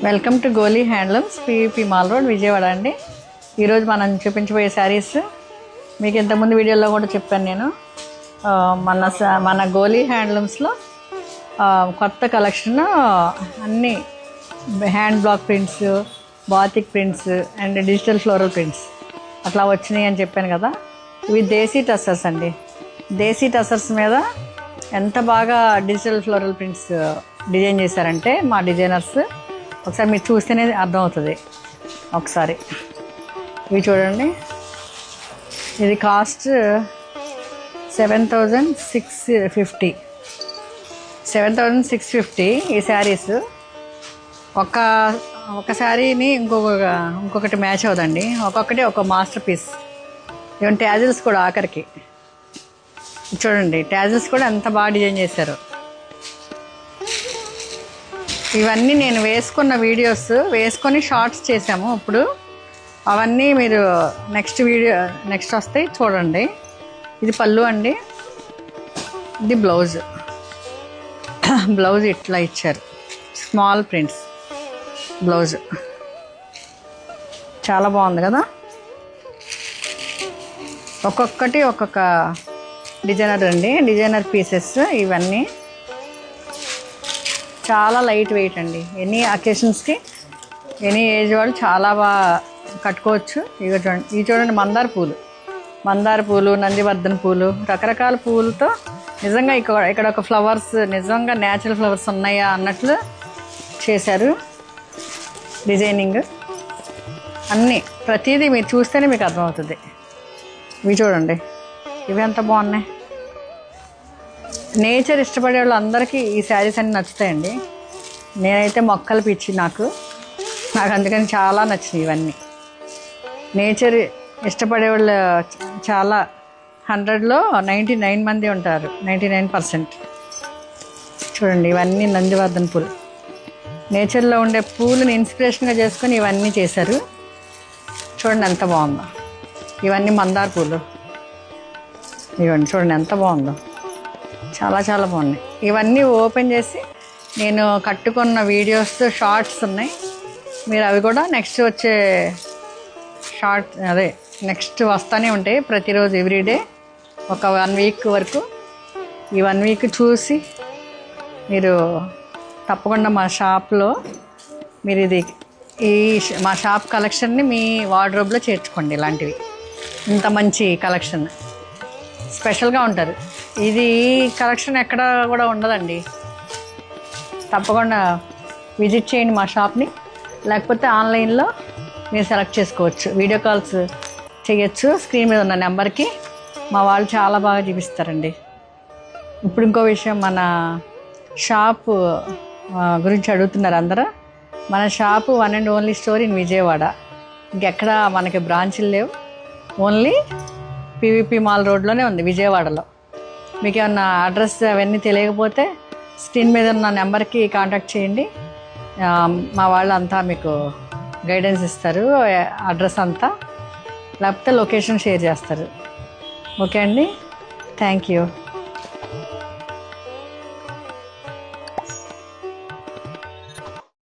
Welcome to Goli handlooms PVP mall road Vijayawada అండి. ఈరోజు మనం చూపించబోయే శారీస్ మీకు ఇంతకుముందు వీడియోలో కూడా చెప్పాను నేను. మన గోలీ హ్యాండ్లూమ్స్లో కొత్త కలెక్షన్ అన్నీ hand block prints, batik prints and digital floral prints అట్లా వచ్చినాయి అని చెప్పాను కదా. ఇవి దేశీ టసర్స్ అండి. దేశీ టసర్స్ మీద ఎంత బాగా డిజిటల్ ఫ్లోరల్ ప్రింట్స్ డిజైన్ చేశారంటే మా డిజైనర్స్, ఒకసారి మీరు చూస్తేనే అర్థమవుతుంది. ఒకసారి ఇవి చూడండి. ఇది కాస్ట్ 7,650 ఈ శారీస్. ఒక శారీని ఇంకొకటి మ్యాచ్ అవుదండి. ఒక్కొక్కటి ఒక మాస్టర్ పీస్. ఈవెన్ ట్యాజిల్స్ కూడా ఆఖరికి చూడండి. ట్యాజిల్స్ కూడా ఎంత బాగా డిజైన్ చేశారు. ఇవన్నీ నేను వేసుకున్న వీడియోస్ వేసుకొని షార్ట్స్ చేసాము. ఇప్పుడు అవన్నీ మీరు నెక్స్ట్ వస్తాయి చూడండి. ఇది పళ్ళు అండి. ఇది బ్లౌజ్ ఇట్లా ఇచ్చారు. స్మాల్ ప్రింట్స్ బ్లౌజ్ చాలా బాగుంది కదా. ఒక్కొక్కటి ఒక్కొక్క డిజైనర్ అండి. డిజైనర్ పీసెస్ ఇవన్నీ చాలా లైట్ వెయిట్ అండి. ఎనీ అకేషన్స్కి ఎనీ ఏజ్ వాళ్ళు చాలా బాగా కట్టుకోవచ్చు. ఇవి చూడండి మందార పూలు, నందివర్ధన్ పూలు, రకరకాల పూలతో నిజంగా ఇక్కడ ఒక ఫ్లవర్స్ నిజంగా న్యాచురల్ ఫ్లవర్స్ ఉన్నాయా అన్నట్లు చేశారు డిజైనింగ్. అన్నీ ప్రతిదీ మీరు చూస్తేనే మీకు అర్థమవుతుంది. ఇవి చూడండి, ఇవి ఎంత బాగున్నాయి. నేచర్ ఇష్టపడే వాళ్ళు అందరికీ ఈ శారీస్ అన్నీ నచ్చుతాయండి. నేనైతే మొక్కలు పిచ్చి నాకు అందుకని చాలా నచ్చినాయి ఇవన్నీ. నేచర్ ఇష్టపడే వాళ్ళు చాలా 100లో 99 మంది ఉంటారు, 99%. చూడండి, ఇవన్నీ నందివర్ధన్ పూలు. నేచర్లో ఉండే పూలను ఇన్స్పిరేషన్గా చేసుకొని ఇవన్నీ చేశారు. చూడండి ఎంత బాగుందో. ఇవన్నీ మందార పూలు. ఇవన్నీ చూడండి ఎంత బాగుందో. చాలా చాలా బాగున్నాయి. ఇవన్నీ ఓపెన్ చేసి నేను కట్టుకున్న వీడియోస్ షార్ట్స్ ఉన్నాయి. మీరు అవి కూడా నెక్స్ట్ వచ్చే నెక్స్ట్ వస్తూనే ఉంటాయి ప్రతిరోజు, ఎవ్రీడే ఒక 1 వీక్ వరకు. ఈ 1 వీక్ చూసి మీరు తప్పకుండా మా షాప్లో మీరు మా షాప్ కలెక్షన్ని మీ వార్డ్రోబ్లో చేర్చుకోండి. ఇలాంటివి ఇంత మంచి కలెక్షన్ స్పెషల్గా ఉంటారు. ఇది కలెక్షన్ ఎక్కడ కూడా ఉండదండి. తప్పకుండా విజిట్ చేయండి మా షాప్ని. లేకపోతే ఆన్లైన్లో మీరు సెలెక్ట్ చేసుకోవచ్చు. వీడియో కాల్స్ చేయొచ్చు. స్క్రీన్ మీద ఉన్న నెంబర్కి మా వాళ్ళు చాలా బాగా చూపిస్తారండి. ఇప్పుడు ఇంకో విషయం, మన షాప్ గురించి అడుగుతున్నారు అందరూ. మన shop 1 and only store in Vijayawada. ఇంకెక్కడ మనకి బ్రాంచ్లు లేవు. ఓన్లీ పీవీపీ మాల్ రోడ్లోనే ఉంది విజయవాడలో. మీకు ఏమన్నా అడ్రస్ అవన్నీ తెలియకపోతే స్క్రీన్ మీద ఉన్న నెంబర్కి కాంటాక్ట్ చేయండి. మా వాళ్ళు అంతా మీకు గైడెన్స్ ఇస్తారు, అడ్రస్ అంతా. లేకపోతే లొకేషన్ షేర్ చేస్తారు. ఓకే అండి, థ్యాంక్ యూ.